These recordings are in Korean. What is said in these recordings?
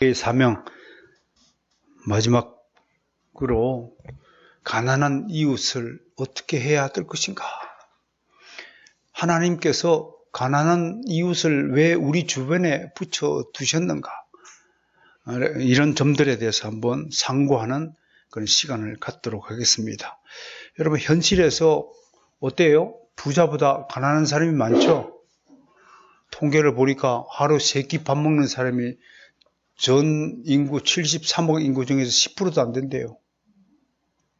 의 사명, 마지막으로 가난한 이웃을 어떻게 해야 될 것인가? 하나님께서 가난한 이웃을 왜 우리 주변에 붙여 두셨는가? 이런 점들에 대해서 한번 상고하는 그런 시간을 갖도록 하겠습니다. 여러분, 현실에서 어때요? 부자보다 가난한 사람이 많죠? 통계를 보니까 하루 3끼 밥 먹는 사람이 전 인구 73억 인구 중에서 10%도 안 된대요.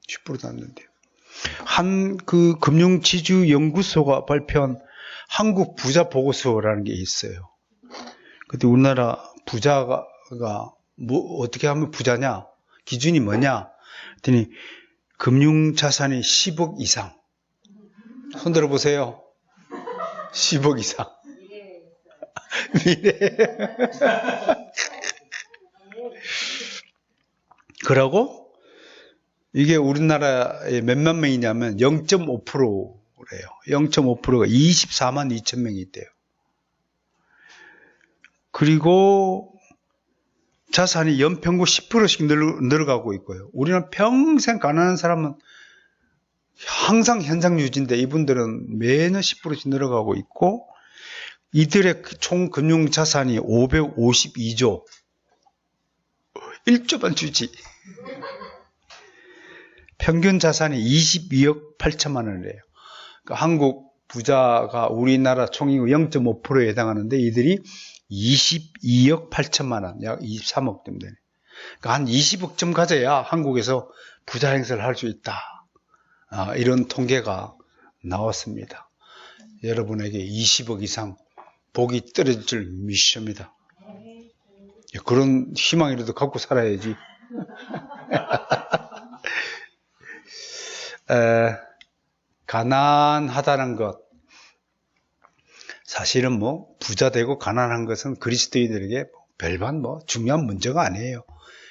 10%도 안 된대요. 한 그 금융지주연구소가 발표한 한국 부자 보고서라는 게 있어요. 근데 우리나라 부자가 뭐 어떻게 하면 부자냐? 기준이 뭐냐? 그랬더니 금융자산이 10억 이상. 손 들어보세요. 10억 이상. 미래. 그러고 이게 우리나라에 몇만 명이냐면 0.5%래요. 0.5%가 24만 2천 명이 있대요. 그리고 자산이 연평균 10%씩 늘어가고 있고요. 우리는 평생 가난한 사람은 항상 현상 유지인데 이분들은 매년 10%씩 늘어가고 있고 이들의 총 금융 자산이 552조. 1조만 주지. 평균 자산이 22억 8천만 원이래요. 그러니까 한국 부자가 우리나라 총인구 0.5%에 해당하는데 이들이 22억 8천만 원, 약 23억 정도 되네. 그러니까 한 20억쯤 가져야 한국에서 부자 행세를 할 수 있다. 이런 통계가 나왔습니다. 여러분에게 20억 이상 복이 떨어질 줄 믿습니다. 그런 희망이라도 갖고 살아야지. 가난하다는 것. 사실은 뭐 부자 되고 가난한 것은 그리스도인들에게 별반 중요한 문제가 아니에요.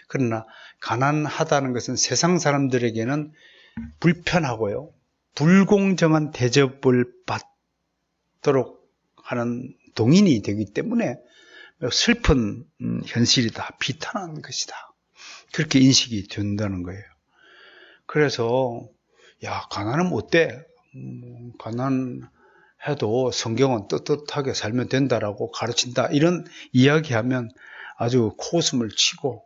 그러나 가난하다는 것은 세상 사람들에게는 불편하고요. 불공정한 대접을 받도록 하는 동인이 되기 때문에 슬픈 현실이다. 비탄한 것이다. 그렇게 인식이 된다는 거예요. 그래서 가난하면 어때? 가난해도 성경은 떳떳하게 살면 된다라고 가르친다. 이런 이야기하면 아주 코웃음을 치고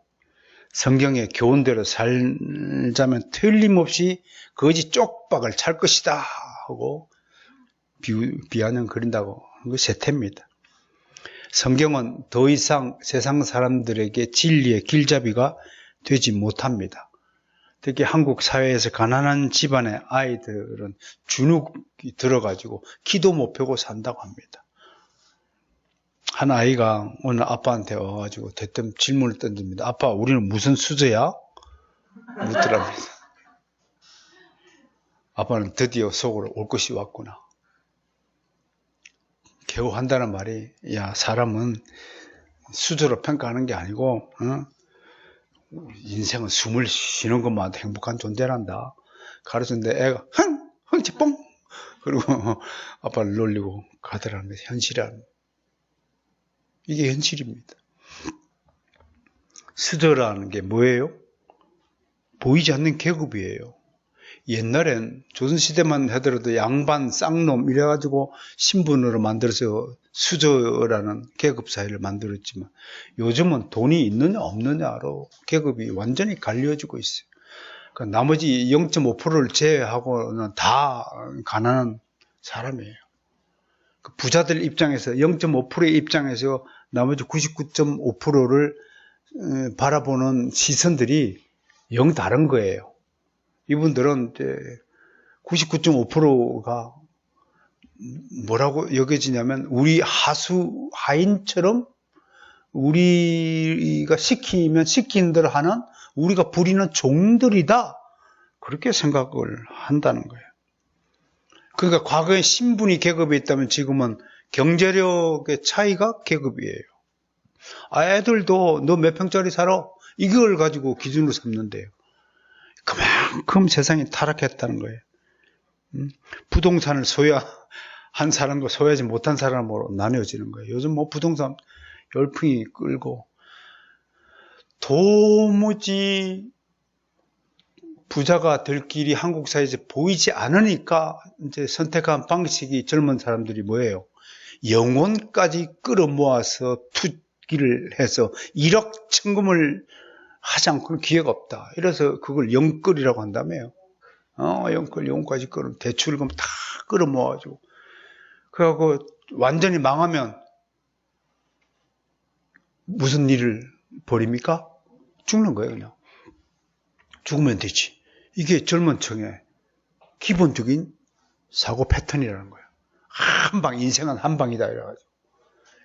성경의 교훈대로 살자면 틀림없이 거지 쪽박을 찰 것이다 하고 비아냥 그린다고 하는 게 세태입니다. 성경은 더 이상 세상 사람들에게 진리의 길잡이가 되지 못합니다. 특히 한국 사회에서 가난한 집안의 아이들은 주눅이 들어가지고 기도 못 펴고 산다고 합니다. 한 아이가 오늘 아빠한테 와가지고 대뜸 질문을 던집니다. 아빠, 우리는 무슨 수저야? 묻더랍니다. 아빠는 드디어 속으로 올 것이 왔구나. 겨우 한다는 말이, 사람은 수저로 평가하는 게 아니고, 인생은 숨을 쉬는 것만 행복한 존재란다. 가르쳤는데 애가 흥치뽕! 그리고 아빠를 놀리고 가더라는 것이 현실이라는. 이게 현실입니다. 수저라는 게 뭐예요? 보이지 않는 계급이에요. 옛날엔 조선시대만 하더라도 양반, 쌍놈 이래가지고 신분으로 만들어서 수저라는 계급 사회를 만들었지만 요즘은 돈이 있느냐 없느냐로 계급이 완전히 갈려지고 있어요. 그러니까 나머지 0.5%를 제외하고는 다 가난한 사람이에요. 부자들 입장에서 0.5%의 입장에서 나머지 99.5%를 바라보는 시선들이 영 다른 거예요. 이분들은 99.5%가 뭐라고 여겨지냐면 우리 하인처럼 우리가 시키면 시킨 대로 하는 우리가 부리는 종들이다. 그렇게 생각을 한다는 거예요. 그러니까 과거에 신분이 계급에 있다면 지금은 경제력의 차이가 계급이에요. 애들도 너 몇 평짜리 살아? 이걸 가지고 기준으로 삼는데요. 그만큼 세상이 타락했다는 거예요. 부동산을 소유한 사람과 소유하지 못한 사람으로 나뉘어지는 거예요. 요즘 부동산 열풍이 끌고 도무지 부자가 될 길이 한국 사회에서 보이지 않으니까 이제 선택한 방식이 젊은 사람들이 뭐예요? 영혼까지 끌어모아서 투기를 해서 1억 천금을 하지 않고는 기회가 없다. 이래서 그걸 영끌이라고 한다며요. 영끌, 영혼까지 끌어, 대출금 다 끌어모아가지고. 그래갖고 완전히 망하면 무슨 일을 벌입니까? 죽는 거예요, 그냥. 죽으면 되지. 이게 젊은 층의 기본적인 사고 패턴이라는 거예요. 인생은 한 방이다, 이래가지고.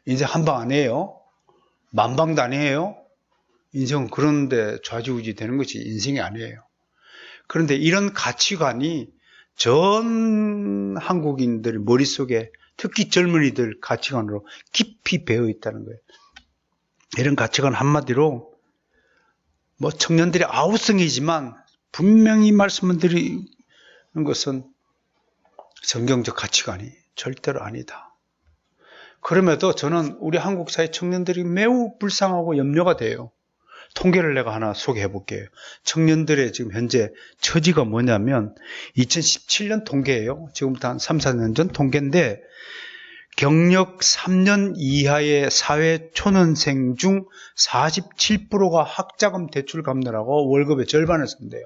인생 한 방 아니에요. 만방도 아니에요. 인생은 그런데 좌지우지 되는 것이 인생이 아니에요. 그런데 이런 가치관이 전 한국인들 머릿속에 특히 젊은이들 가치관으로 깊이 배어 있다는 거예요. 이런 가치관 한마디로 뭐 청년들의 아우성이지만 분명히 말씀을 드리는 것은 성경적 가치관이 절대로 아니다. 그럼에도 저는 우리 한국 사회 청년들이 매우 불쌍하고 염려가 돼요. 통계를 내가 하나 소개해 볼게요. 청년들의 지금 현재 처지가 뭐냐면 2017년 통계예요. 지금부터 한 3, 4년 전 통계인데 경력 3년 이하의 사회 초년생 중 47%가 학자금 대출 갚느라고 월급의 절반을 쓴대요.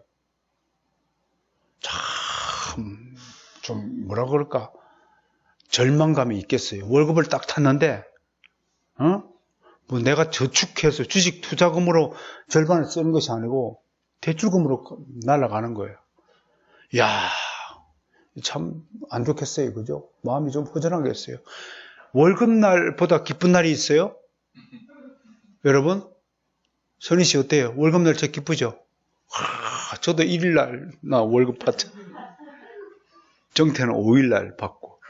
참, 좀 뭐라 그럴까? 절망감이 있겠어요. 월급을 딱 탔는데, 뭐 내가 저축해서 주식 투자금으로 절반을 쓰는 것이 아니고 대출금으로 날아가는 거예요. 이야, 참 안 좋겠어요. 그죠? 마음이 좀 허전하겠어요. 월급날보다 기쁜 날이 있어요? 여러분? 선희 씨 어때요? 월급날 제일 기쁘죠? 저도 1일날 나 월급 받죠. 정태는 5일날 받고.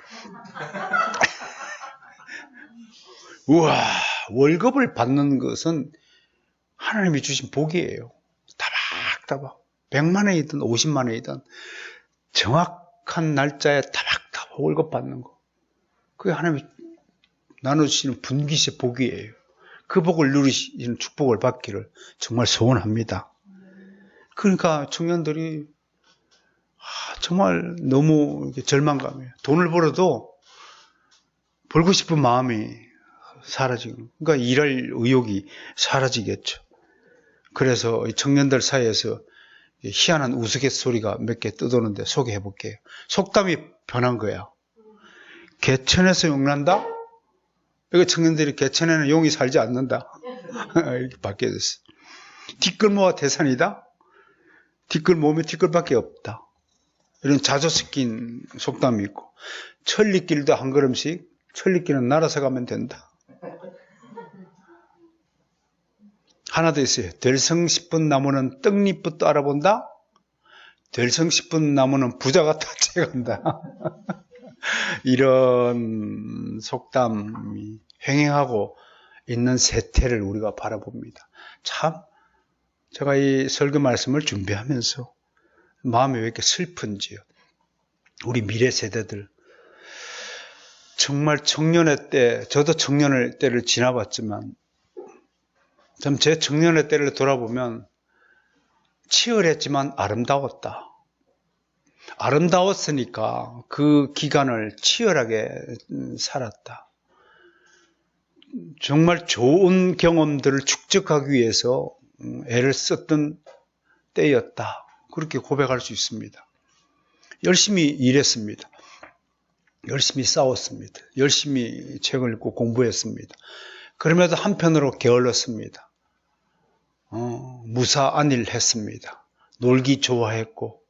우와, 월급을 받는 것은 하나님이 주신 복이에요. 다박다박. 100만 원이든 50만 원이든 정확한 날짜에 다박다박 월급 받는 거. 그게 하나님이 나눠주시는 분기세 복이에요. 그 복을 누리시는 축복을 받기를 정말 소원합니다. 그러니까 청년들이 정말 너무 절망감이에요. 돈을 벌어도 벌고 싶은 마음이 사라지고, 그러니까 일할 의욕이 사라지겠죠. 그래서 청년들 사이에서 희한한 우스갯소리가 몇 개 떠도는데 소개해 볼게요. 속담이 변한 거야. 개천에서 용 난다? 이거 청년들이 개천에는 용이 살지 않는다. 이렇게 바뀌어졌어. 티끌모아 태산이다? 티끌 모으면 티끌밖에 없다. 이런 자조 섞인 속담이 있고, 천리길도 한 걸음씩, 천리길은 날아서 가면 된다. 하나 더 있어요. 될성 싶은 나무는 떡잎부터 알아본다? 될성 싶은 나무는 부자가 탓해간다. 이런 속담이 횡행하고 있는 세태를 우리가 바라봅니다. 참, 제가 이 설교 말씀을 준비하면서 마음이 왜 이렇게 슬픈지요. 우리 미래 세대들. 정말 청년의 때, 저도 청년의 때를 지나봤지만, 참 제 청년의 때를 돌아보면 치열했지만 아름다웠다. 아름다웠으니까 그 기간을 치열하게 살았다. 정말 좋은 경험들을 축적하기 위해서 애를 썼던 때였다. 그렇게 고백할 수 있습니다. 열심히 일했습니다. 열심히 싸웠습니다. 열심히 책을 읽고 공부했습니다. 그럼에도 한편으로 게을렀습니다. 무사안일했습니다. 놀기 좋아했고,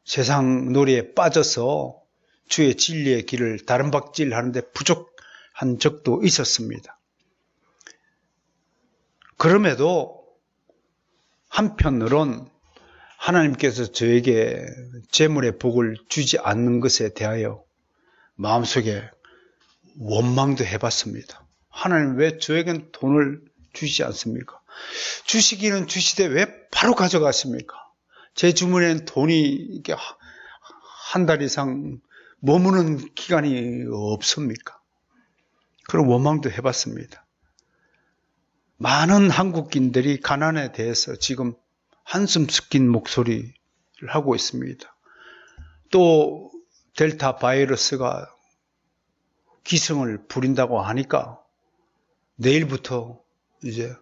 세상 놀이에 빠져서 주의 진리의 길을 다름박질하는데 부족한 적도 있었습니다. 그럼에도 한편으론 하나님께서 저에게 재물의 복을 주지 않는 것에 대하여 마음속에 원망도 해봤습니다. 하나님 왜 저에겐 돈을 주시지 않습니까? 주시기는 주시되 왜 바로 가져가십니까? 제 주머니에는 돈이 한 달 이상 머무는 기간이 없습니까? 그런 원망도 해봤습니다. 많은 한국인들이 가난에 대해서 지금 한숨 섞인 목소리를 하고 있습니다. 또 델타 바이러스가 기승을 부린다고 하니까 내일부터 이제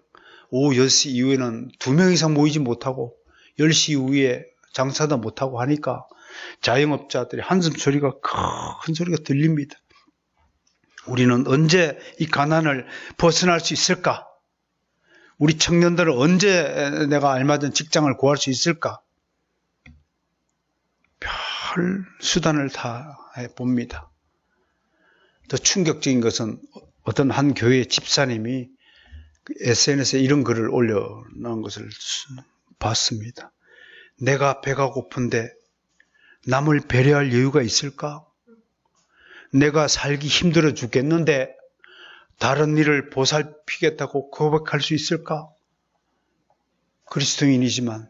오후 10시 이후에는 2명 이상 모이지 못하고 10시 이후에 장사도 못하고 하니까 자영업자들의 한숨 소리가 큰 소리가 들립니다. 우리는 언제 이 가난을 벗어날 수 있을까? 우리 청년들은 언제 내가 알맞은 직장을 구할 수 있을까? 별 수단을 다 해봅니다. 더 충격적인 것은 어떤 한 교회 집사님이 SNS에 이런 글을 올려놓은 것을 봤습니다. 내가 배가 고픈데 남을 배려할 여유가 있을까? 내가 살기 힘들어 죽겠는데 다른 일을 보살피겠다고 고백할 수 있을까? 그리스도인이지만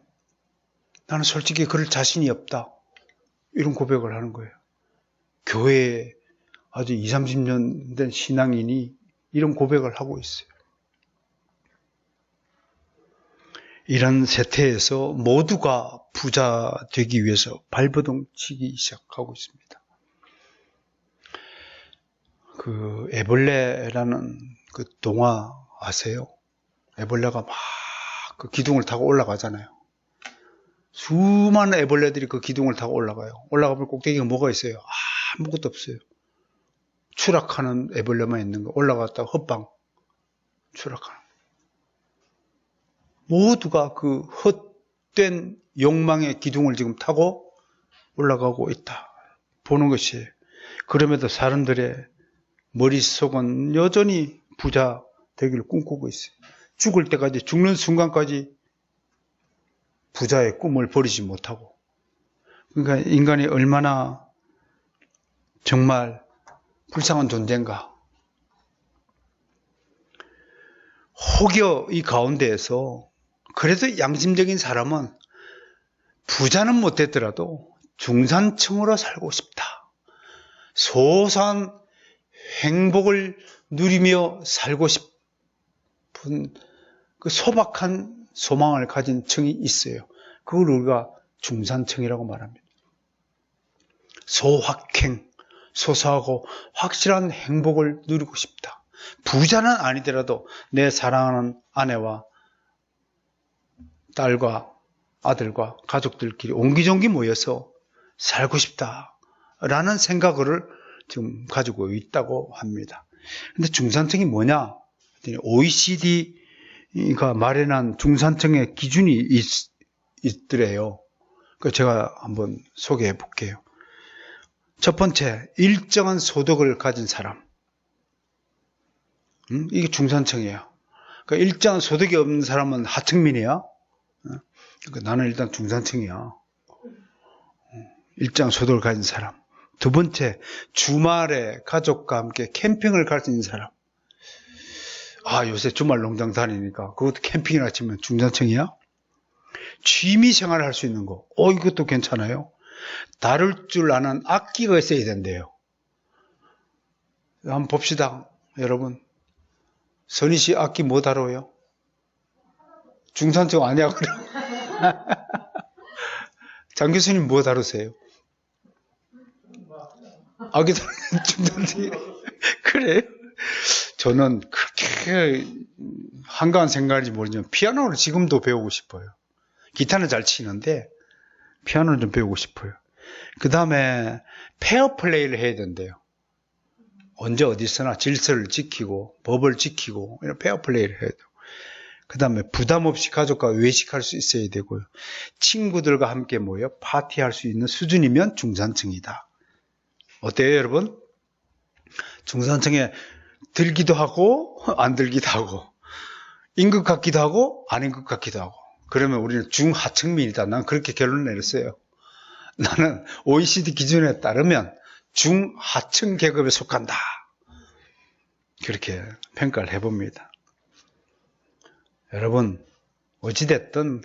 나는 솔직히 그럴 자신이 없다. 이런 고백을 하는 거예요. 교회에 아주 20, 30년 된 신앙인이 이런 고백을 하고 있어요. 이런 세태에서 모두가 부자 되기 위해서 발버둥 치기 시작하고 있습니다. 그 애벌레라는 그 동화 아세요? 애벌레가 막 그 기둥을 타고 올라가잖아요. 수많은 애벌레들이 그 기둥을 타고 올라가요. 올라가면 꼭대기가 뭐가 있어요? 아무것도 없어요. 추락하는 애벌레만 있는 거. 올라갔다가 헛방 추락하는 거. 모두가 그 헛된 욕망의 기둥을 지금 타고 올라가고 있다. 보는 것이에요. 그럼에도 사람들의 머릿속은 여전히 부자 되기를 꿈꾸고 있어요. 죽을 때까지, 죽는 순간까지 부자의 꿈을 버리지 못하고. 그러니까 인간이 얼마나 정말 불쌍한 존재인가. 혹여 이 가운데에서 그래도 양심적인 사람은 부자는 못했더라도 중산층으로 살고 싶다. 소소한 행복을 누리며 살고 싶은 그 소박한 소망을 가진 층이 있어요. 그걸 우리가 중산층이라고 말합니다. 소확행, 소소하고 확실한 행복을 누리고 싶다. 부자는 아니더라도 내 사랑하는 아내와 딸과 아들과 가족들끼리 옹기종기 모여서 살고 싶다라는 생각을 지금 가지고 있다고 합니다. 근데 중산층이 뭐냐? OECD가 마련한 중산층의 기준이 있더래요. 그래서 제가 한번 소개해 볼게요. 첫 번째, 일정한 소득을 가진 사람. 이게 중산층이에요. 그러니까 일정한 소득이 없는 사람은 하층민이야. 그러니까 나는 일단 중산층이야. 일정한 소득을 가진 사람. 두 번째, 주말에 가족과 함께 캠핑을 갈 수 있는 사람. 요새 주말 농장 다니니까 그것도 캠핑이라 치면 중산층이야? 취미 생활을 할 수 있는 거. 이것도 괜찮아요. 다룰 줄 아는 악기가 있어야 된대요. 한번 봅시다. 여러분. 선희 씨 악기 뭐 다뤄요? 중산층 아니야? 그래. 장 교수님 뭐 다루세요? 악기 다루는 중산층. 그래요? 저는 그렇게 한가한 생각인지 모르지만 피아노를 지금도 배우고 싶어요. 기타는 잘 치는데 피아노를 좀 배우고 싶어요. 그 다음에 페어플레이를 해야 된대요. 언제 어디서나 질서를 지키고 법을 지키고 이런 페어플레이를 해야 돼요. 그 다음에 부담 없이 가족과 외식할 수 있어야 되고요. 친구들과 함께 모여 파티할 수 있는 수준이면 중산층이다. 어때요, 여러분? 중산층에 들기도 하고 안 들기도 하고 임금 같기도 하고 아닌 것 같기도 하고. 그러면 우리는 중하층민이다. 난 그렇게 결론을 내렸어요. 나는 OECD 기준에 따르면 중하층 계급에 속한다. 그렇게 평가를 해봅니다. 여러분, 어찌됐든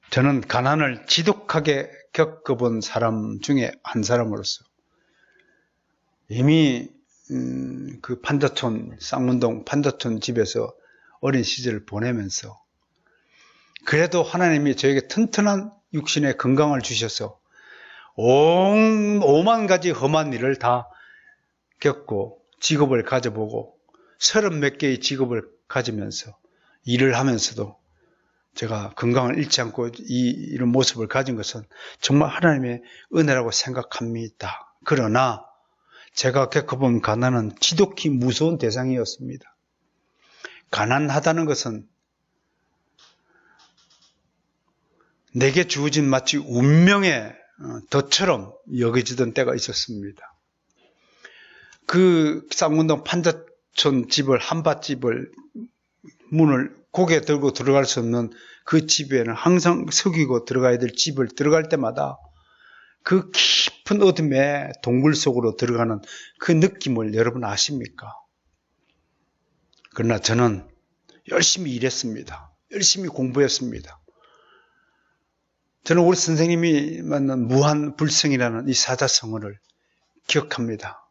저는 가난을 지독하게 겪어본 사람 중에 한 사람으로서 이미 그 판자촌, 쌍문동 판자촌 집에서 어린 시절을 보내면서 그래도 하나님이 저에게 튼튼한 육신의 건강을 주셔서 오만 가지 험한 일을 다 겪고 직업을 가져보고 30몇 개의 직업을 가지면서 일을 하면서도 제가 건강을 잃지 않고 이런 모습을 가진 것은 정말 하나님의 은혜라고 생각합니다. 그러나 제가 겪어본 가난은 지독히 무서운 대상이었습니다. 가난하다는 것은 내게 주어진 마치 운명의 덫처럼 여겨지던 때가 있었습니다. 그 쌍문동 판자촌 집을, 한밭집을 문을 고개 들고 들어갈 수 없는 그 집에는 항상 속이고 들어가야 될 집을 들어갈 때마다 그 깊은 어둠의 동굴 속으로 들어가는 그 느낌을 여러분 아십니까? 그러나 저는 열심히 일했습니다. 열심히 공부했습니다. 저는 우리 선생님이 만난 무한불성이라는 이 사자성어를 기억합니다.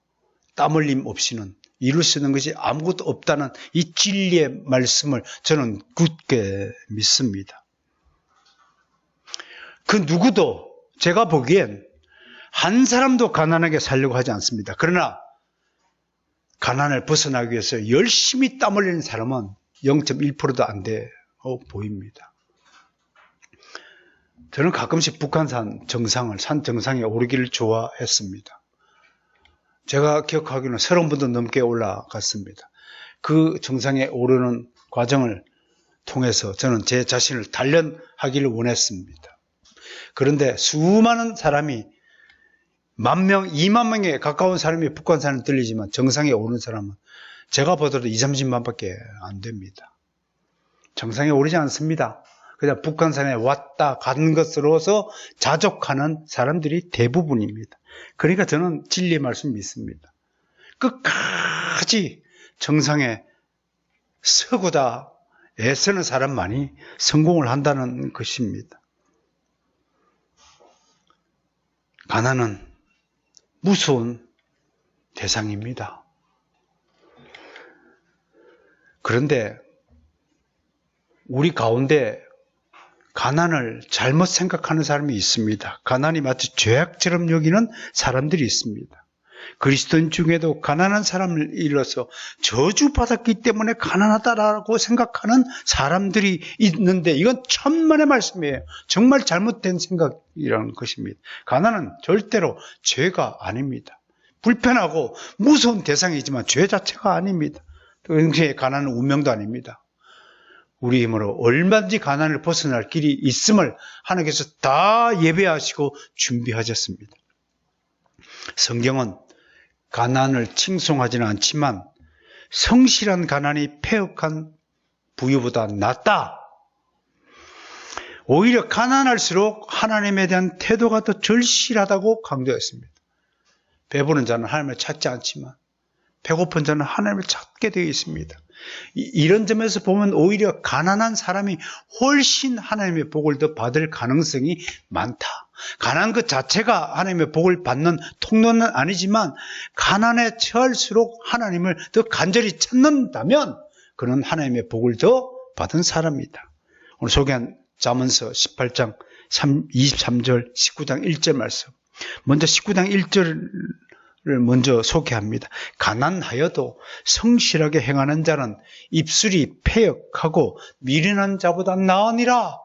땀 흘림 없이는 이룰 수 있는 것이 아무것도 없다는 이 진리의 말씀을 저는 굳게 믿습니다. 그 누구도 제가 보기엔 한 사람도 가난하게 살려고 하지 않습니다. 그러나 가난을 벗어나기 위해서 열심히 땀 흘리는 사람은 0.1%도 안 돼 보입니다. 저는 가끔씩 북한산 정상을, 산 정상에 오르기를 좋아했습니다. 제가 기억하기로는 30번도 넘게 올라갔습니다. 그 정상에 오르는 과정을 통해서 저는 제 자신을 단련하기를 원했습니다. 그런데 수많은 사람이 10,000명, 20,000명에 가까운 사람이 북한산을 들리지만 정상에 오르는 사람은 제가 보더라도 20-30만 밖에 안 됩니다. 정상에 오르지 않습니다. 그냥 북한산에 왔다 간 것으로서 자족하는 사람들이 대부분입니다. 그러니까 저는 진리의 말씀 믿습니다. 끝까지 정상에 서고다 애쓰는 사람만이 성공을 한다는 것입니다. 가난은 무서운 대상입니다. 그런데 우리 가운데 가난을 잘못 생각하는 사람이 있습니다. 가난이 마치 죄악처럼 여기는 사람들이 있습니다. 그리스도인 중에도 가난한 사람을 일러서 저주받았기 때문에 가난하다라고 생각하는 사람들이 있는데 이건 천만의 말씀이에요. 정말 잘못된 생각이라는 것입니다. 가난은 절대로 죄가 아닙니다. 불편하고 무서운 대상이지만 죄 자체가 아닙니다. 동시에 가난은 운명도 아닙니다. 우리 힘으로 얼마든지 가난을 벗어날 길이 있음을 하나님께서 다 예배하시고 준비하셨습니다. 성경은 가난을 칭송하지는 않지만 성실한 가난이 패역한 부유보다 낫다. 오히려 가난할수록 하나님에 대한 태도가 더 절실하다고 강조했습니다. 배부른 자는 하나님을 찾지 않지만 배고픈 자는 하나님을 찾게 되어 있습니다. 이런 점에서 보면 오히려 가난한 사람이 훨씬 하나님의 복을 더 받을 가능성이 많다. 가난 것 자체가 하나님의 복을 받는 통로는 아니지만 가난에 처할수록 하나님을 더 간절히 찾는다면 그는 하나님의 복을 더 받은 사람이다. 오늘 소개한 잠언서 18장 23절 19장 1절 말씀. 먼저 19장 1절을 먼저 소개합니다. 가난하여도 성실하게 행하는 자는 입술이 패역하고 미련한 자보다 나으니라.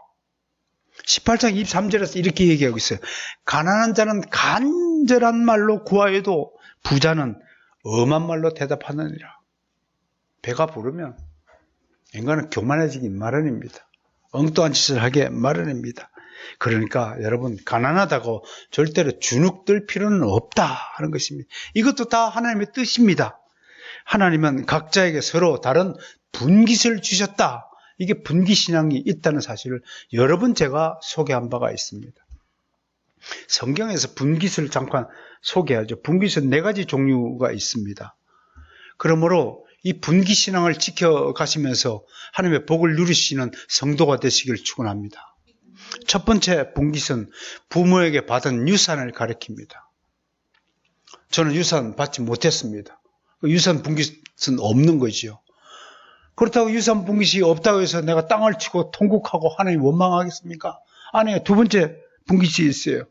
18장 23절에서 이렇게 얘기하고 있어요. 가난한 자는 간절한 말로 구하여도 부자는 엄한 말로 대답하느니라. 배가 부르면 인간은 교만해지기 마련입니다. 엉뚱한 짓을 하게 마련입니다. 그러니까 여러분 가난하다고 절대로 주눅들 필요는 없다 하는 것입니다. 이것도 다 하나님의 뜻입니다. 하나님은 각자에게 서로 다른 분깃을 주셨다. 이게 분깃신앙이 있다는 사실을 여러 번 제가 소개한 바가 있습니다. 성경에서 분깃을 잠깐 소개하죠. 분깃은 4가지 종류가 있습니다. 그러므로 이 분깃신앙을 지켜가시면서 하나님의 복을 누리시는 성도가 되시길 축원합니다. 첫 번째 분깃은 부모에게 받은 유산을 가리킵니다. 저는 유산 받지 못했습니다. 유산 분깃은 없는 거지요. 그렇다고 유산 분깃이 없다고 해서 내가 땅을 치고 통곡하고 하나님 원망하겠습니까? 아니에요. 두 번째 분깃이 있어요.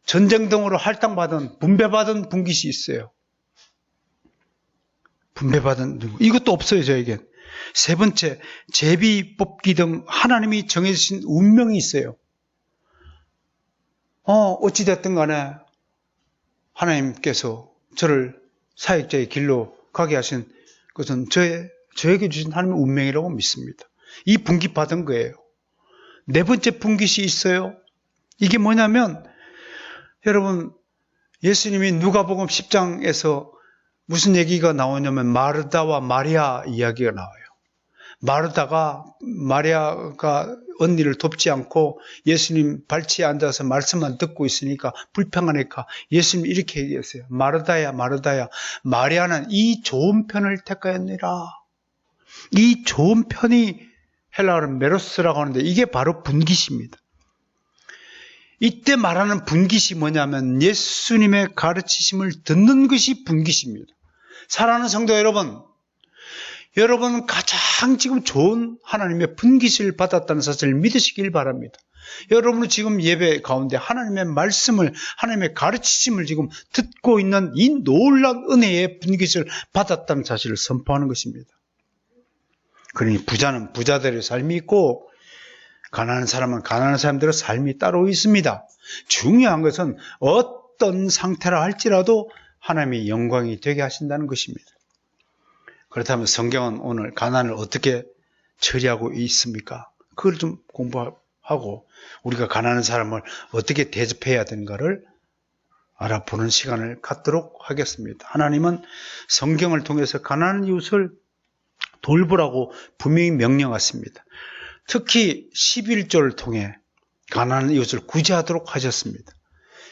전쟁 등으로 할당받은 분배받은 분깃이 있어요. 분배받은 이것도 없어요. 저에겐. 세 번째 제비 뽑기 등 하나님이 정해주신 운명이 있어요. 어찌됐든 간에 하나님께서 저를 사역자의 길로 가게 하신 것은 저에게 주신 하나님의 운명이라고 믿습니다. 이 분깃 받은 거예요. 네 번째 분깃이 있어요. 이게 뭐냐면 여러분 예수님이 누가복음 10장에서 무슨 얘기가 나오냐면 마르다와 마리아 이야기가 나와요. 마리아가 언니를 돕지 않고 예수님 발치에 앉아서 말씀만 듣고 있으니까 불평하니까 예수님이 이렇게 얘기했어요. 마르다야 마르다야 마리아는 이 좋은 편을 택하였느니라. 이 좋은 편이 헬라어는 메로스라고 하는데 이게 바로 분깃입니다. 이때 말하는 분깃이 뭐냐면 예수님의 가르치심을 듣는 것이 분깃입니다. 사랑하는 성도 여러분 가장 지금 좋은 하나님의 분깃을 받았다는 사실을 믿으시길 바랍니다. 여러분은 지금 예배 가운데 하나님의 말씀을 하나님의 가르치심을 지금 듣고 있는 이 놀라운 은혜의 분깃을 받았다는 사실을 선포하는 것입니다. 그러니 부자는 부자들의 삶이 있고 가난한 사람은 가난한 사람들의 삶이 따로 있습니다. 중요한 것은 어떤 상태라 할지라도 하나님의 영광이 되게 하신다는 것입니다. 그렇다면 성경은 오늘 가난을 어떻게 처리하고 있습니까? 그걸 좀 공부하고 우리가 가난한 사람을 어떻게 대접해야 되는가를 알아보는 시간을 갖도록 하겠습니다. 하나님은 성경을 통해서 가난한 이웃을 돌보라고 분명히 명령하십니다. 특히 11조를 통해 가난한 이웃을 구제하도록 하셨습니다.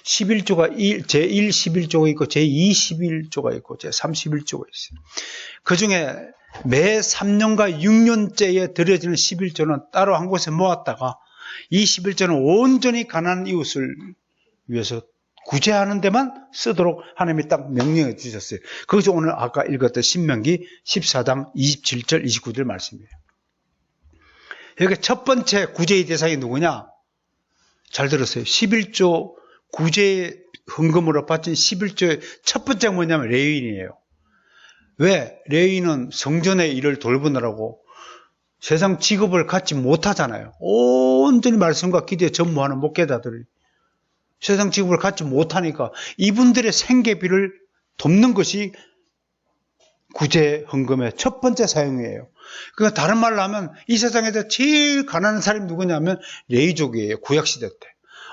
11조가 제1 11조가 있고 제2 11조가 있고 제3 11조가 있어요. 그 중에 매 3년과 6년째에 드려지는 11조는 따로 한 곳에 모았다가 이 11조는 온전히 가난한 이웃을 위해서 구제하는 데만 쓰도록 하나님이 딱 명령해 주셨어요. 그것이 오늘 아까 읽었던 신명기 14장 27절 29절 말씀이에요. 여기 첫 번째 구제의 대상이 누구냐? 잘 들었어요. 11조 구제 헌금으로 바친 11조의 첫 번째가 뭐냐면 레위인이에요. 왜? 레위인은 성전의 일을 돌보느라고 세상 직업을 갖지 못하잖아요. 온전히 말씀과 기도에 전무하는 목회자들이 세상 직업을 갖지 못하니까 이분들의 생계비를 돕는 것이 구제 헌금의 첫 번째 사용이에요. 그러니까 다른 말로 하면 이 세상에서 제일 가난한 사람이 누구냐면 레위족이에요. 구약시대 때.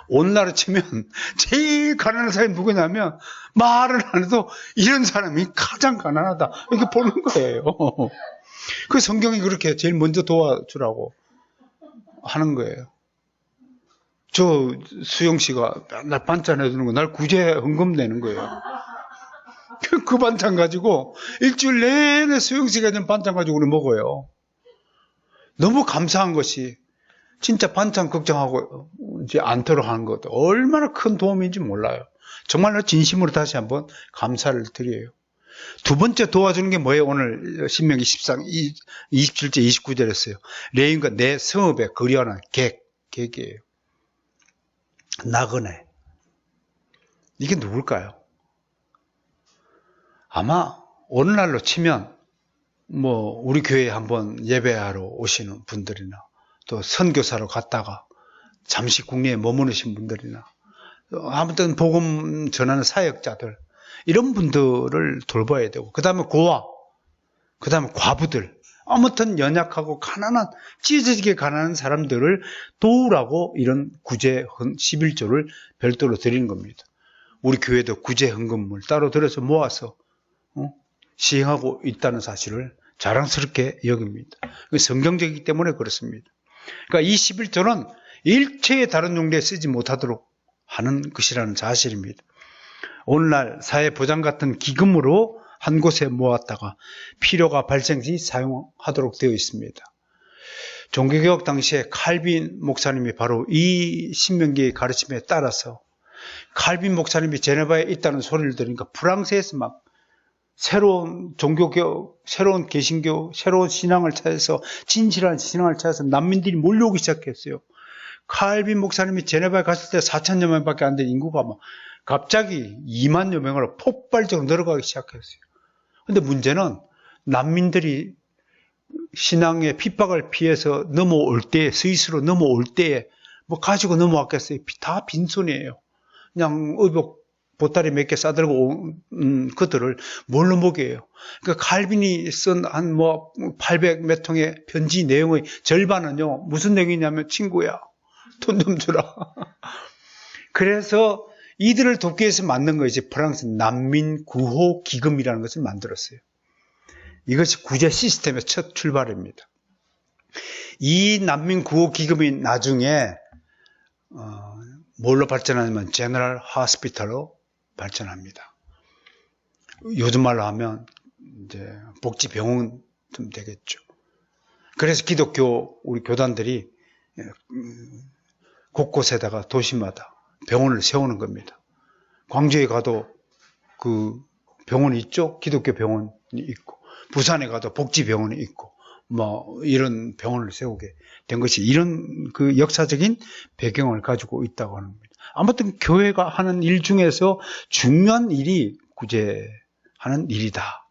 오늘날로 치면 제일 가난한 사람이 누구냐면 말을 안 해도 이런 사람이 가장 가난하다 이렇게 보는 거예요. 그 성경이 그렇게 제일 먼저 도와주라고 하는 거예요. 저 수영 씨가 맨날 반찬 해주는 거 날 구제 헌금 내는 거예요. 그 반찬 가지고 일주일 내내 수영 씨가 준 반찬 가지고 우리 먹어요. 너무 감사한 것이 진짜 반찬 걱정하고 이제 않도록 하는 것도 얼마나 큰 도움인지 몰라요. 정말로 진심으로 다시 한번 감사를 드려요. 두 번째 도와주는 게 뭐예요? 오늘 신명기 14장 27절 29절 했어요. 레위인과 내 성읍에 거류하는 객이에요. 나그네. 이게 누굴까요? 아마 오늘날로 치면 우리 교회에 한번 예배하러 오시는 분들이나 또 선교사로 갔다가 잠시 국내에 머무르신 분들이나 아무튼 복음 전하는 사역자들 이런 분들을 돌봐야 되고 그 다음에 고아, 그 다음에 과부들 아무튼 연약하고 가난한 찢어지게 가난한 사람들을 도우라고 이런 구제 11조를 별도로 드리는 겁니다. 우리 교회도 구제 헌금을 따로 들여서 모아서 시행하고 있다는 사실을 자랑스럽게 여깁니다. 성경적이기 때문에 그렇습니다. 그러니까 이 11조는 일체의 다른 용도에 쓰지 못하도록 하는 것이라는 사실입니다. 오늘날 사회보장 같은 기금으로 한 곳에 모았다가 필요가 발생 시 사용하도록 되어 있습니다. 종교개혁 당시에 칼빈 목사님이 바로 이 신명기의 가르침에 따라서 칼빈 목사님이 제네바에 있다는 소리를 들으니까 프랑스에서 막 새로운 종교개혁, 새로운 개신교, 새로운 신앙을 찾아서 진실한 신앙을 찾아서 난민들이 몰려오기 시작했어요. 칼빈 목사님이 제네바에 갔을 때 4천여 명밖에 안 된 인구가 막 갑자기 2만여 명으로 폭발적으로 늘어가기 시작했어요. 근데 문제는 난민들이 신앙의 핍박을 피해서 넘어올 때, 스위스로 넘어올 때에 뭐 가지고 넘어왔겠어요? 다 빈손이에요. 그냥 의복 보따리 몇 개 싸들고 온 그들을 뭘로 먹여요? 그러니까 칼빈이 쓴 한 뭐 800 몇 통의 편지 내용의 절반은요, 무슨 내용이냐면, 친구야, 돈 좀 주라. 그래서 이들을 돕기 위해서 만든 것이 프랑스 난민 구호 기금이라는 것을 만들었어요. 이것이 구제 시스템의 첫 출발입니다. 이 난민 구호 기금이 나중에 뭘로 발전하냐면 제너럴 하스피탈로 발전합니다. 요즘 말로 하면 이제 복지병원 좀 되겠죠. 그래서 기독교 우리 교단들이 곳곳에다가 도시마다 병원을 세우는 겁니다. 광주에 가도 그 병원이 있죠. 기독교 병원이 있고, 부산에 가도 복지병원이 있고, 뭐 이런 병원을 세우게 된 것이 이런 그 역사적인 배경을 가지고 있다고 하는 겁니다. 아무튼 교회가 하는 일 중에서 중요한 일이 구제하는 일이다.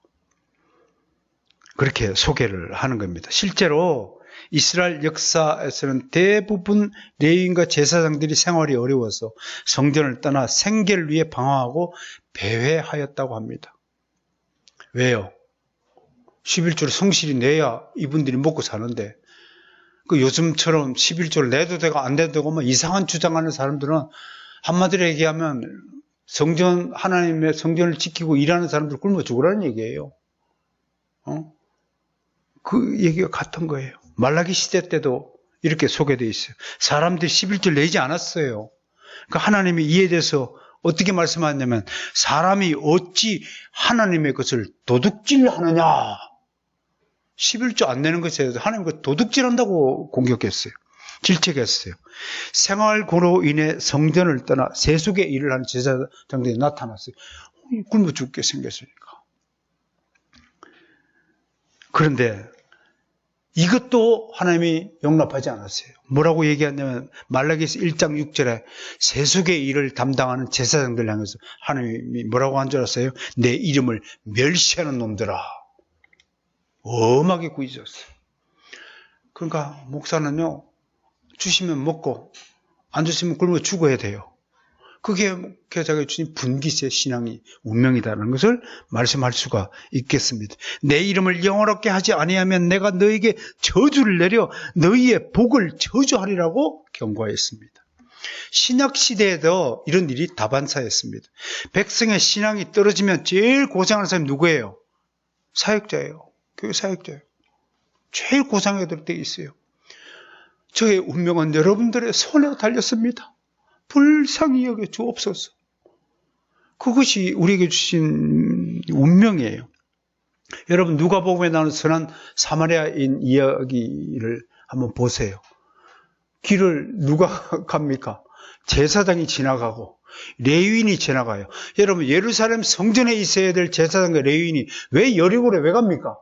그렇게 소개를 하는 겁니다. 실제로 이스라엘 역사에서는 대부분 레위인과 제사장들이 생활이 어려워서 성전을 떠나 생계를 위해 방황하고 배회하였다고 합니다. 왜요? 11조를 성실히 내야 이분들이 먹고 사는데, 그 요즘처럼 11조를 내도 되고 안 내도 되고 뭐 이상한 주장하는 사람들은 한마디로 얘기하면 성전, 하나님의 성전을 지키고 일하는 사람들 굶어 죽으라는 얘기예요. 그 얘기가 같은 거예요. 말라기 시대 때도 이렇게 소개되어 있어요. 사람들이 11조를 내지 않았어요. 그러니까 하나님이 이에 대해서 어떻게 말씀하냐면, 사람이 어찌 하나님의 것을 도둑질하느냐. 11조 안 내는 것에 대해서 하나님 그 도둑질한다고 공격했어요. 질책했어요. 생활고로 인해 성전을 떠나 세속의 일을 하는 제사장들이 나타났어요. 굶어 죽게 생겼으니까. 그런데 이것도 하나님이 용납하지 않았어요. 뭐라고 얘기하냐면 말라기서 1장 6절에 세속의 일을 담당하는 제사장들 향해서 하나님이 뭐라고 한 줄 아세요? 내 이름을 멸시하는 놈들아. 엄하게 꾸짖었어요. 그러니까 목사는요, 주시면 먹고 안 주시면 굶어 죽어야 돼요. 그게 목회자가 주신 분기세 신앙이 운명이다라는 것을 말씀할 수가 있겠습니다. 내 이름을 영화롭게 하지 아니하면 내가 너에게 저주를 내려 너희의 복을 저주하리라고 경고하였습니다. 신약시대에도 이런 일이 다반사였습니다. 백성의 신앙이 떨어지면 제일 고생하는 사람이 누구예요? 사역자예요. 교회 사역자예요. 제일 고생하게 될 때 있어요. 저의 운명은 여러분들의 손에 달렸습니다. 불쌍히 여겨 주옵소서. 그것이 우리에게 주신 운명이에요. 여러분, 누가복음에 나오는 선한 사마리아인 이야기를 한번 보세요. 길을 누가 갑니까? 제사장이 지나가고 레위인이 지나가요. 여러분, 예루살렘 성전에 있어야 될 제사장과 레위인이 왜 여리고에 왜 갑니까?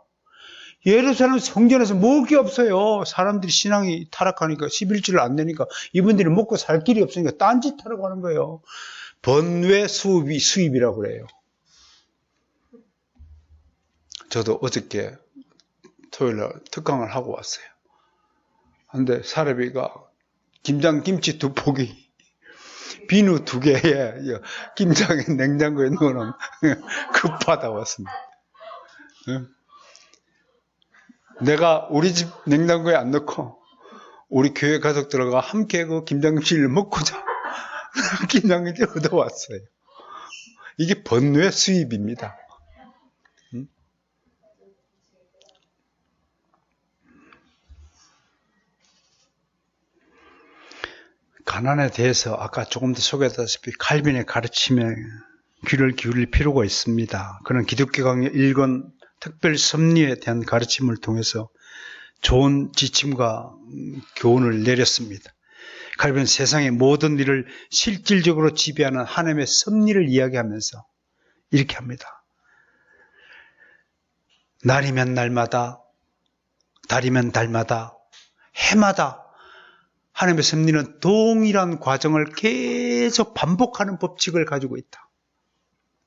예루살렘 성전에서 먹을 게 없어요. 사람들이 신앙이 타락하니까 11조를 안 내니까 이분들이 먹고 살 길이 없으니까 딴짓하러 가는 거예요. 번외 수입이라고 그래요. 저도 어저께 토요일날 특강을 하고 왔어요. 근데 사례비가 김장김치 2포기, 비누 2개에 김장에 냉장고에 넣어놓은 급하다 왔습니다. 내가 우리 집 냉장고에 안 넣고 우리 교회 가족들과 함께 그 김장김치를 먹고자 김장김치를 얻어왔어요. 이게 번뇌 수입입니다. 가난에 대해서 아까 조금 더 소개했다시피 칼빈의 가르침에 귀를 기울일 필요가 있습니다. 그는 기독교 강의 1권 특별 섭리에 대한 가르침을 통해서 좋은 지침과 교훈을 내렸습니다. 칼빈은 세상의 모든 일을 실질적으로 지배하는 하나님의 섭리를 이야기하면서 이렇게 합니다. 날이면 날마다, 달이면 달마다, 해마다 하나님의 섭리는 동일한 과정을 계속 반복하는 법칙을 가지고 있다.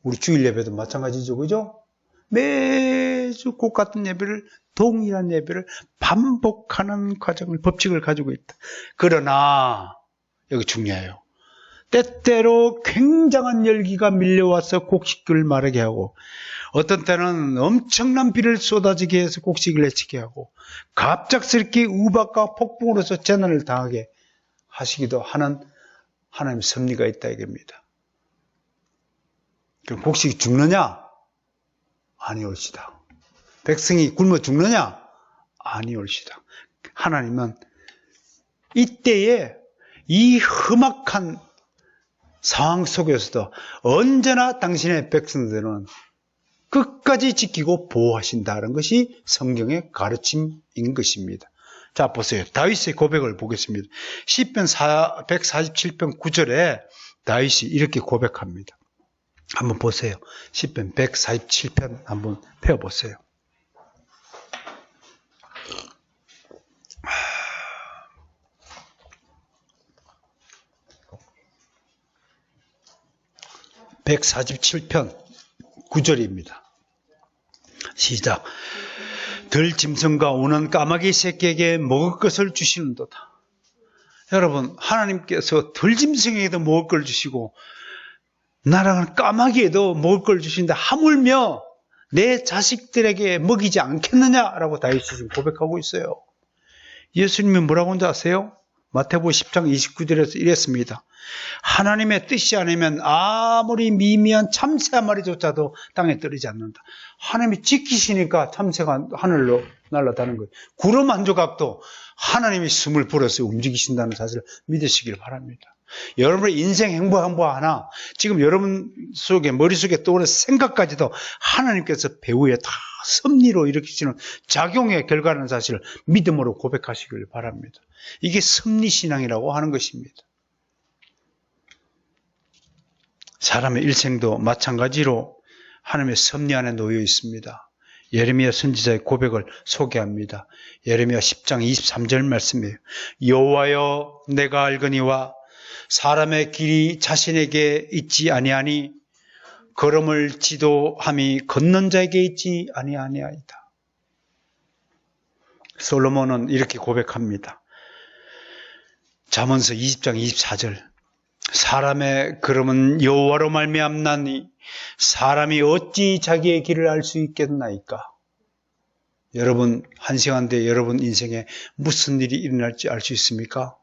우리 주일 예배도 마찬가지죠. 그죠? 매주 꼭 같은 예배를, 동일한 예배를 반복하는 과정을, 법칙을 가지고 있다. 그러나 여기 중요해요. 때때로 굉장한 열기가 밀려와서 곡식을 마르게 하고, 어떤 때는 엄청난 비를 쏟아지게 해서 곡식을 해치게 하고, 갑작스럽게 우박과 폭풍으로서 재난을 당하게 하시기도 하는 하나님의 섭리가 있다 이겁니다. 그럼 곡식이 죽느냐? 아니올시다. 백성이 굶어 죽느냐? 아니올시다. 하나님은 이때에 이 험악한 상황 속에서도 언제나 당신의 백성들은 끝까지 지키고 보호하신다는 것이 성경의 가르침인 것입니다. 자, 보세요. 다윗의 고백을 보겠습니다. 시편 147편 9절에 다윗이 이렇게 고백합니다. 한번 보세요. 시편 147편 한번 펴보세요. (147편) 9절입니다. 시작. 들짐승과 우는 까마귀 새끼에게 먹을 것을 주시는도다. 여러분, 하나님께서 들짐승에게도 먹을 걸 주시고 나라는 까마귀에도 먹을 걸 주신다. 하물며 내 자식들에게 먹이지 않겠느냐라고 다윗이 지금 고백하고 있어요. 예수님이 뭐라고 한지 아세요? 마태복음 10장 29절에서 이랬습니다. 하나님의 뜻이 아니면 아무리 미미한 참새 한 마리조차도 땅에 떨어지지 않는다. 하나님이 지키시니까 참새가 하늘로 날아다니는 거예요. 구름 한 조각도 하나님이 숨을 불어서 움직이신다는 사실을 믿으시길 바랍니다. 여러분의 인생 행보 하나, 지금 여러분 속에, 머릿속에 떠오르는 생각까지도 하나님께서 배후에 다 섭리로 일으키시는 작용의 결과라는 사실을 믿음으로 고백하시길 바랍니다. 이게 섭리신앙이라고 하는 것입니다. 사람의 일생도 마찬가지로 하나님의 섭리 안에 놓여 있습니다. 예레미야 선지자의 고백을 소개합니다. 예레미야 10장 23절 말씀이에요. 여호와여, 내가 알거니와 사람의 길이 자신에게 있지 아니하니 걸음을 지도함이 걷는 자에게 있지 아니하니이다. 솔로몬은 이렇게 고백합니다. 잠언서 20장 24절. 사람의 걸음은 여호와로 말미암나니 사람이 어찌 자기의 길을 알 수 있겠나이까. 여러분, 한 시간 뒤에 여러분 인생에 무슨 일이 일어날지 알 수 있습니까?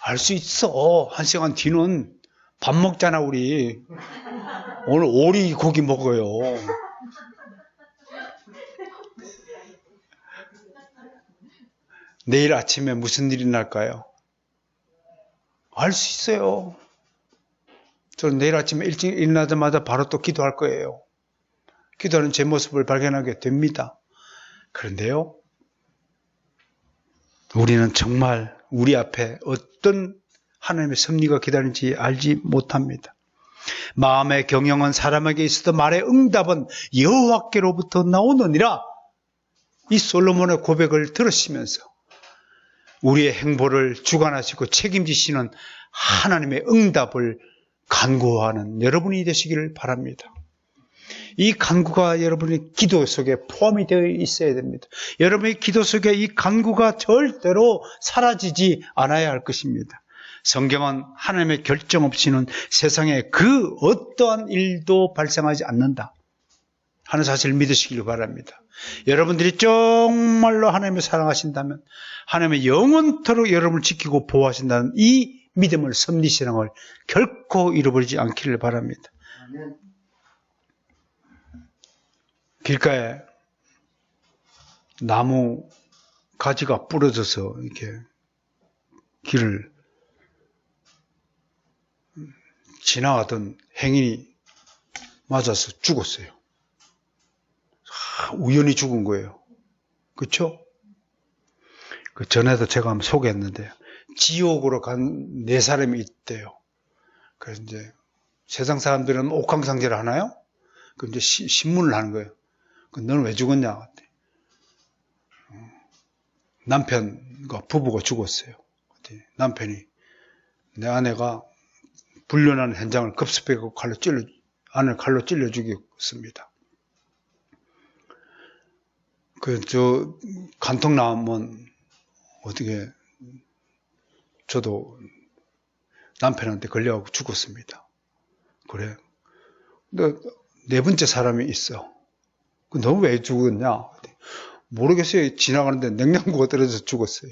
알 수 있어. 한 시간 뒤는 밥 먹잖아, 우리. 오늘 오리 고기 먹어요. 내일 아침에 무슨 일이 날까요? 알 수 있어요. 저는 내일 아침에 일찍 일어나자마자 바로 또 기도할 거예요. 기도하는 제 모습을 발견하게 됩니다. 그런데요, 우리는 정말 우리 앞에 어떤 하나님의 섭리가 기다리는지 알지 못합니다. 마음의 경영은 사람에게 있어도 말의 응답은 여호와께로부터 나오느니라. 이 솔로몬의 고백을 들으시면서 우리의 행보를 주관하시고 책임지시는 하나님의 응답을 간구하는 여러분이 되시기를 바랍니다. 이 간구가 여러분의 기도 속에 포함이 되어 있어야 됩니다. 여러분의 기도 속에 이 간구가 절대로 사라지지 않아야 할 것입니다. 성경은 하나님의 결정 없이는 세상에 그 어떠한 일도 발생하지 않는다 하는 사실을 믿으시길 바랍니다. 여러분들이 정말로 하나님을 사랑하신다면 하나님의 영원토록 여러분을 지키고 보호하신다는 이 믿음을, 섭리신앙을 결코 잃어버리지 않기를 바랍니다. 길가에 나무 가지가 부러져서 이렇게 길을 지나가던 행인이 맞아서 죽었어요. 우연히 죽은 거예요. 그렇죠? 그 전에도 제가 한번 소개했는데 지옥으로 간 4사람이 있대요. 그래서 이제 세상 사람들은 옥황상제를 하나요? 그 이제 신문을 하는 거예요. 너는 왜 죽었냐? 남편과 부부가 죽었어요. 남편이 내 아내가 불륜하는 현장을 급습해서 아내를 칼로 찔러 죽였습니다. 간통 나면 어떻게 저도 남편한테 걸려가고 죽었습니다. 그래. 근데 네 번째 사람이 있어. 너 왜 죽었냐? 모르겠어요. 지나가는데 냉장고가 떨어져서 죽었어요.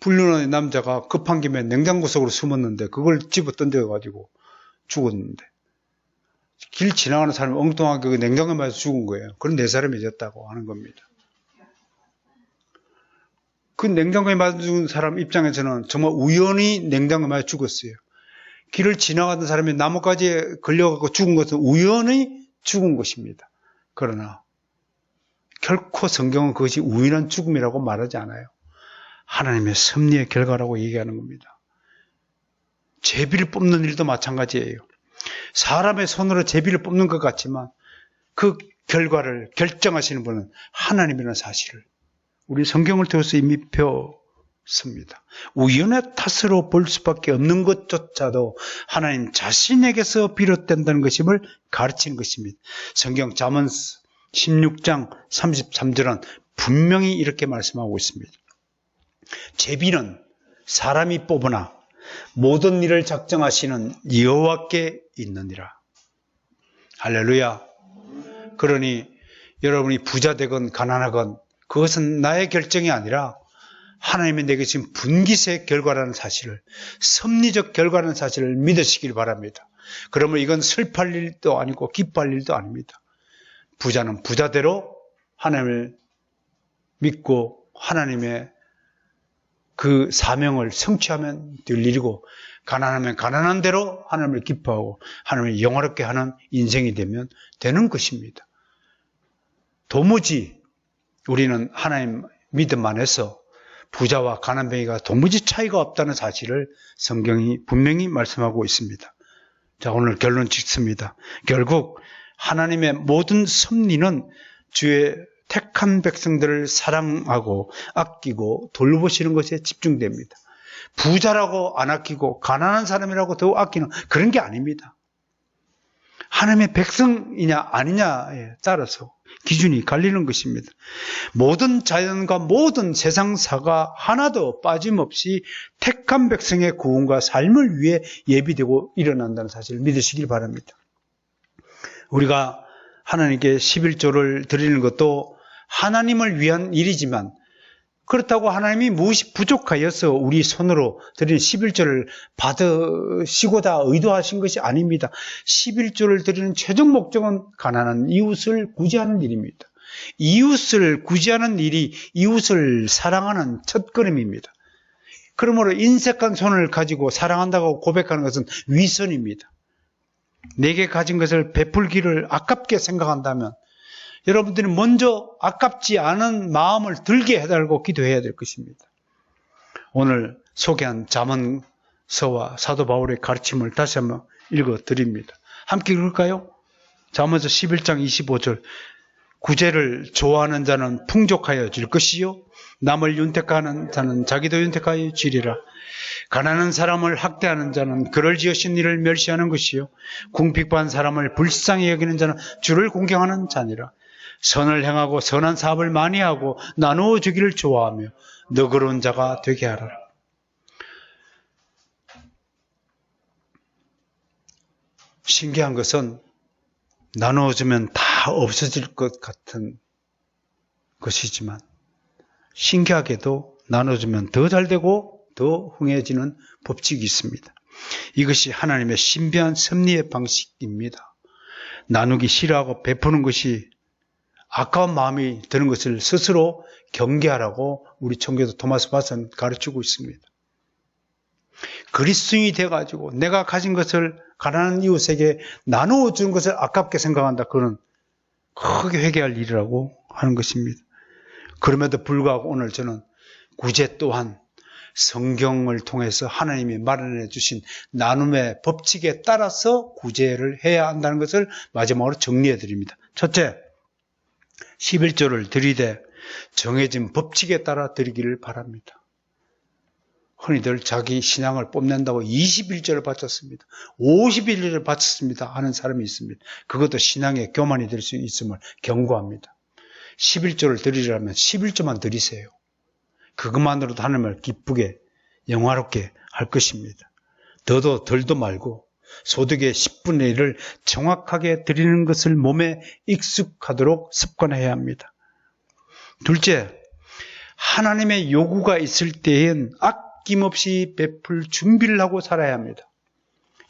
불륜한 남자가 급한 김에 냉장고 속으로 숨었는데 그걸 집어 던져가지고 죽었는데 길 지나가는 사람이 엉뚱하게 그 냉장고에 맞아서 죽은 거예요. 그런 네 사람이 있었다고 하는 겁니다. 그 냉장고에 맞아 죽은 사람 입장에서는 정말 우연히 냉장고에 맞아 죽었어요. 길을 지나가던 사람이 나뭇가지에 걸려가고 죽은 것은 우연히 죽은 것입니다. 그러나 결코 성경은 그것이 우연한 죽음이라고 말하지 않아요. 하나님의 섭리의 결과라고 얘기하는 겁니다. 제비를 뽑는 일도 마찬가지예요. 사람의 손으로 제비를 뽑는 것 같지만 그 결과를 결정하시는 분은 하나님이라는 사실을 우리 성경을 통해서 이미 배웠습니다. 우연의 탓으로 볼 수밖에 없는 것조차도 하나님 자신에게서 비롯된다는 것임을 가르치는 것입니다. 성경 잠언 16장 33절은 분명히 이렇게 말씀하고 있습니다. 제비는 사람이 뽑으나 모든 일을 작정하시는 여호와께 있느니라. 할렐루야. 그러니 여러분이 부자 되건 가난하건 그것은 나의 결정이 아니라 하나님이 내게 지금 분기세의 결과라는 사실을, 섭리적 결과라는 사실을 믿으시길 바랍니다. 그러면 이건 슬퍼할 일도 아니고 기뻐할 일도 아닙니다. 부자는 부자대로 하나님을 믿고 하나님의 그 사명을 성취하면 될 일이고, 가난하면 가난한 대로 하나님을 기뻐하고 하나님을 영화롭게 하는 인생이 되면 되는 것입니다. 도무지 우리는 하나님 믿음 안에서 부자와 가난뱅이가 도무지 차이가 없다는 사실을 성경이 분명히 말씀하고 있습니다. 자, 오늘 결론 짓습니다. 결국 하나님의 모든 섭리는 주의 택한 백성들을 사랑하고 아끼고 돌보시는 것에 집중됩니다. 부자라고 안 아끼고 가난한 사람이라고 더 아끼는 그런 게 아닙니다. 하나님의 백성이냐 아니냐에 따라서 기준이 갈리는 것입니다. 모든 자연과 모든 세상사가 하나도 빠짐없이 택한 백성의 구원과 삶을 위해 예비되고 일어난다는 사실을 믿으시길 바랍니다. 우리가 하나님께 11조를 드리는 것도 하나님을 위한 일이지만, 그렇다고 하나님이 무엇이 부족하여서 우리 손으로 드리는 11조를 받으시고다 의도하신 것이 아닙니다. 11조를 드리는 최종 목적은 가난한 이웃을 구제하는 일입니다. 이웃을 구제하는 일이 이웃을 사랑하는 첫걸음입니다. 그러므로 인색한 손을 가지고 사랑한다고 고백하는 것은 위선입니다. 내게 가진 것을 베풀기를 아깝게 생각한다면 여러분들이 먼저 아깝지 않은 마음을 들게 해달라고 기도해야 될 것입니다. 오늘 소개한 잠언서와 사도 바울의 가르침을 다시 한번 읽어드립니다. 함께 읽을까요? 잠언서 11장 25절. 구제를 좋아하는 자는 풍족하여 질 것이요 남을 윤택하는 자는 자기도 윤택하여 지리라. 가난한 사람을 학대하는 자는 그를 지으신 이를 멸시하는 것이요 궁핍한 사람을 불쌍히 여기는 자는 주를 공경하는 자니라. 선을 행하고 선한 사업을 많이 하고 나누어 주기를 좋아하며 너그러운 자가 되게 하라. 신기한 것은 나누어주면 다 없어질 것 같은 것이지만 신기하게도 나눠주면 더 잘되고 더 흥해지는 법칙이 있습니다. 이것이 하나님의 신비한 섭리의 방식입니다. 나누기 싫어하고 베푸는 것이 아까운 마음이 드는 것을 스스로 경계하라고 우리 청교도 토마스 바서는 가르치고 있습니다. 그리스도인이 돼가지고 내가 가진 것을 가난한 이웃에게 나누어 주는 것을 아깝게 생각한다. 그건 크게 회개할 일이라고 하는 것입니다. 그럼에도 불구하고 오늘 저는 구제 또한 성경을 통해서 하나님이 마련해 주신 나눔의 법칙에 따라서 구제를 해야 한다는 것을 마지막으로 정리해 드립니다. 첫째, 11조를 드리되 정해진 법칙에 따라 드리기를 바랍니다. 흔히들 자기 신앙을 뽐낸다고 21조를 바쳤습니다. 51조를 바쳤습니다 하는 사람이 있습니다. 그것도 신앙의 교만이 될 수 있음을 경고합니다. 11조를 드리려면 11조만 드리세요. 그것만으로도 하나님을 기쁘게 영화롭게 할 것입니다. 더도 덜도 말고 소득의 10분의 1을 정확하게 드리는 것을 몸에 익숙하도록 습관해야 합니다. 둘째, 하나님의 요구가 있을 때엔 아낌없이 베풀 준비를 하고 살아야 합니다.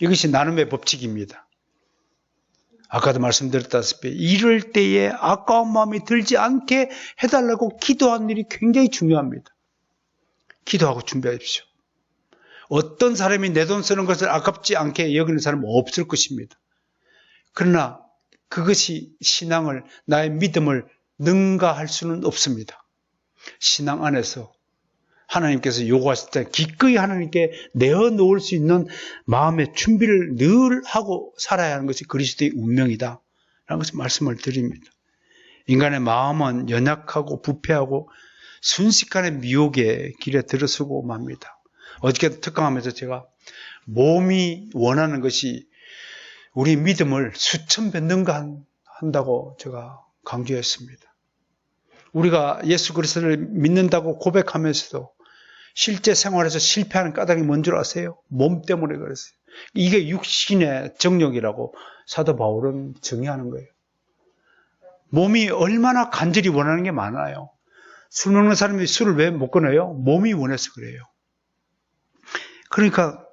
이것이 나눔의 법칙입니다. 아까도 말씀드렸다시피 이럴 때에 아까운 마음이 들지 않게 해달라고 기도하는 일이 굉장히 중요합니다. 기도하고 준비하십시오. 어떤 사람이 내 돈 쓰는 것을 아깝지 않게 여기는 사람은 없을 것입니다. 그러나 그것이 신앙을, 나의 믿음을 능가할 수는 없습니다. 신앙 안에서 하나님께서 요구하실 때 기꺼이 하나님께 내어놓을 수 있는 마음의 준비를 늘 하고 살아야 하는 것이 그리스도의 운명이다 라는 것을 말씀을 드립니다. 인간의 마음은 연약하고 부패하고 순식간에 미혹의 길에 들어서고 맙니다. 어저께 특강하면서 제가 몸이 원하는 것이 우리 믿음을 수천 배 능가한다고 제가 강조했습니다. 우리가 예수 그리스도를 믿는다고 고백하면서도 실제 생활에서 실패하는 까닭이 뭔 줄 아세요? 몸 때문에 그랬어요. 이게 육신의 정욕이라고 사도 바울은 정의하는 거예요. 몸이 얼마나 간절히 원하는 게 많아요. 술 먹는 사람이 술을 왜 못 끊어요? 몸이 원해서 그래요. 그러니까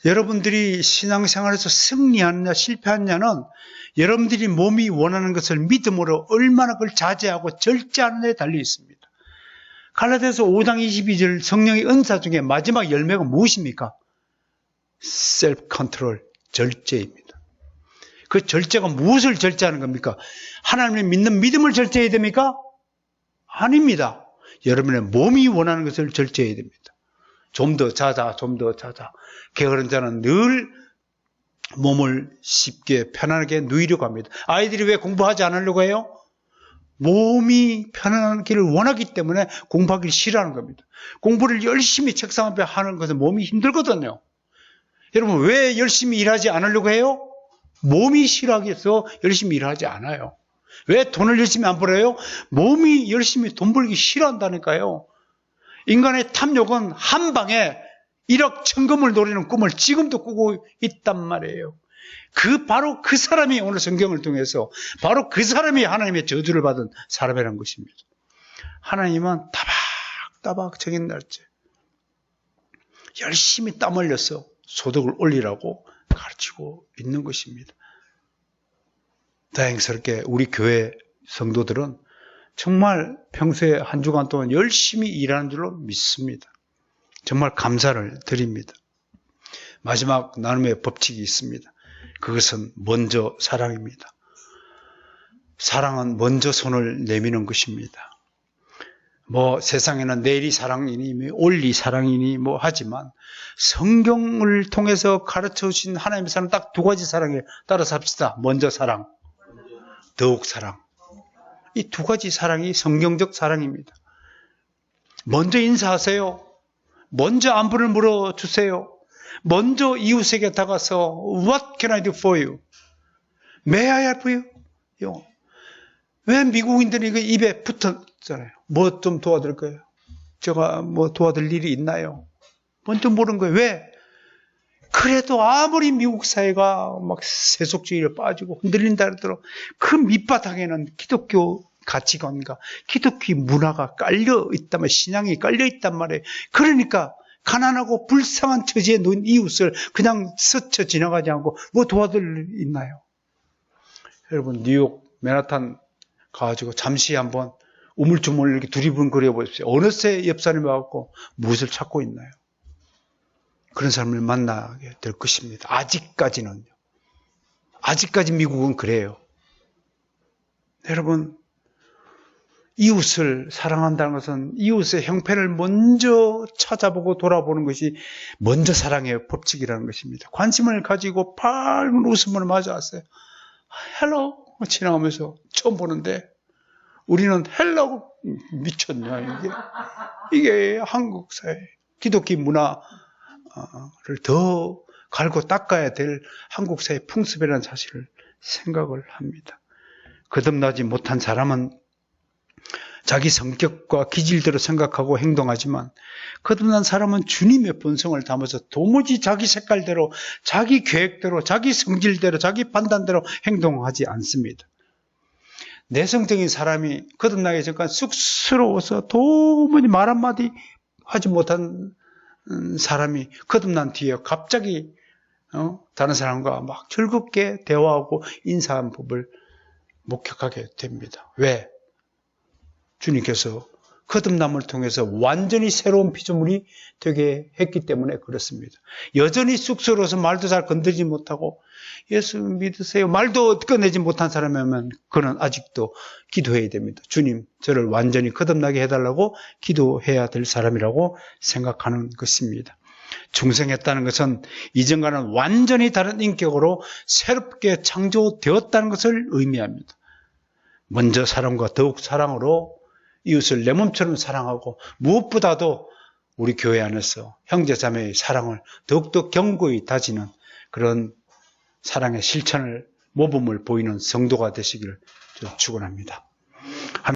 여러분들이 신앙생활에서 승리하느냐 실패하느냐는 여러분들이 몸이 원하는 것을 믿음으로 얼마나 그걸 자제하고 절제하는 데 달려 있습니다. 갈라디아서 5장 22절 성령의 은사 중에 마지막 열매가 무엇입니까? 셀프 컨트롤, 절제입니다. 그 절제가 무엇을 절제하는 겁니까? 하나님을 믿는 믿음을 절제해야 됩니까? 아닙니다. 여러분의 몸이 원하는 것을 절제해야 됩니다. 좀 더 자자, 좀 더 자자. 게으른 자는 늘 몸을 쉽게 편안하게 누이려고 합니다. 아이들이 왜 공부하지 않으려고 해요? 몸이 편안하기를 원하기 때문에 공부하기를 싫어하는 겁니다. 공부를 열심히 책상 앞에 하는 것은 몸이 힘들거든요. 여러분 왜 열심히 일하지 않으려고 해요? 몸이 싫어하겠어 열심히 일하지 않아요. 왜 돈을 열심히 안 벌어요? 몸이 열심히 돈 벌기 싫어한다니까요. 인간의 탐욕은 한 방에 1억 천금을 노리는 꿈을 지금도 꾸고 있단 말이에요. 바로 그 사람이 오늘 성경을 통해서 바로 그 사람이 하나님의 저주를 받은 사람이라는 것입니다. 하나님은 따박따박 정인 날짜 열심히 땀 흘려서 소득을 올리라고 가르치고 있는 것입니다. 다행스럽게 우리 교회 성도들은 정말 평소에 한 주간 동안 열심히 일하는 줄로 믿습니다. 정말 감사를 드립니다. 마지막 나눔의 법칙이 있습니다. 그것은 먼저 사랑입니다. 사랑은 먼저 손을 내미는 것입니다. 세상에는 내일이 사랑이니 올리 사랑이니 하지만 성경을 통해서 가르쳐 주신 하나님의 사랑 딱 두 가지 사랑에 따라 삽시다. 먼저 사랑, 더욱 사랑. 이 두 가지 사랑이 성경적 사랑입니다. 먼저 인사하세요. 먼저 안부를 물어주세요. 먼저 이웃에게 다가서 What can I do for you? May I help you? 왜 미국인들이 그 입에 붙었잖아요. 뭐 좀 도와드릴까요? 제가 도와드릴 일이 있나요? 먼저 물은 거예요. 왜? 그래도 아무리 미국 사회가 세속주의를 빠지고 흔들린다 하더라도 그 밑바닥에는 기독교 가치관과 기독교 문화가 깔려 있다면 신앙이 깔려 있단 말이에요. 그러니까 가난하고 불쌍한 처지에 놓인 이웃을 그냥 스쳐 지나가지 않고 도와드릴 일 있나요? 여러분 뉴욕 맨하탄 가가지고 잠시 한번 우물쭈물 이렇게 두리번거려 보십시오. 어느새 옆 사람이 와갖고 무엇을 찾고 있나요? 그런 사람을 만나게 될 것입니다. 아직까지는요. 아직까지 미국은 그래요. 여러분 이웃을 사랑한다는 것은 이웃의 형편을 먼저 찾아보고 돌아보는 것이 먼저 사랑의 법칙이라는 것입니다. 관심을 가지고 밝은 웃음을 맞아왔어요. 헬로 지나가면서 처음 보는데 우리는 헬라고 미쳤냐, 이게 한국 사회, 기독교 문화를 더 갈고 닦아야 될 한국 사회의 풍습이라는 사실을 생각을 합니다. 거듭나지 못한 사람은 자기 성격과 기질대로 생각하고 행동하지만 거듭난 사람은 주님의 본성을 담아서 도무지 자기 색깔대로, 자기 계획대로, 자기 성질대로, 자기 판단대로 행동하지 않습니다. 내성적인 사람이 거듭나기 전까지 쑥스러워서 도무지 말 한마디 하지 못한 사람이 거듭난 뒤에 갑자기 다른 사람과 막 즐겁게 대화하고 인사한 법을 목격하게 됩니다. 왜? 주님께서 거듭남을 통해서 완전히 새로운 피조물이 되게 했기 때문에 그렇습니다. 여전히 쑥스러워서 말도 잘 건드리지 못하고 예수 믿으세요 말도 꺼내지 못한 사람이면 그는 아직도 기도해야 됩니다. 주님, 저를 완전히 거듭나게 해달라고 기도해야 될 사람이라고 생각하는 것입니다. 중생했다는 것은 이전과는 완전히 다른 인격으로 새롭게 창조되었다는 것을 의미합니다. 먼저 사람과 더욱 사랑으로 이웃을 내 몸처럼 사랑하고 무엇보다도 우리 교회 안에서 형제자매의 사랑을 더욱더 견고히 다지는 그런 사랑의 실천을 모범을 보이는 성도가 되시기를 축원합니다.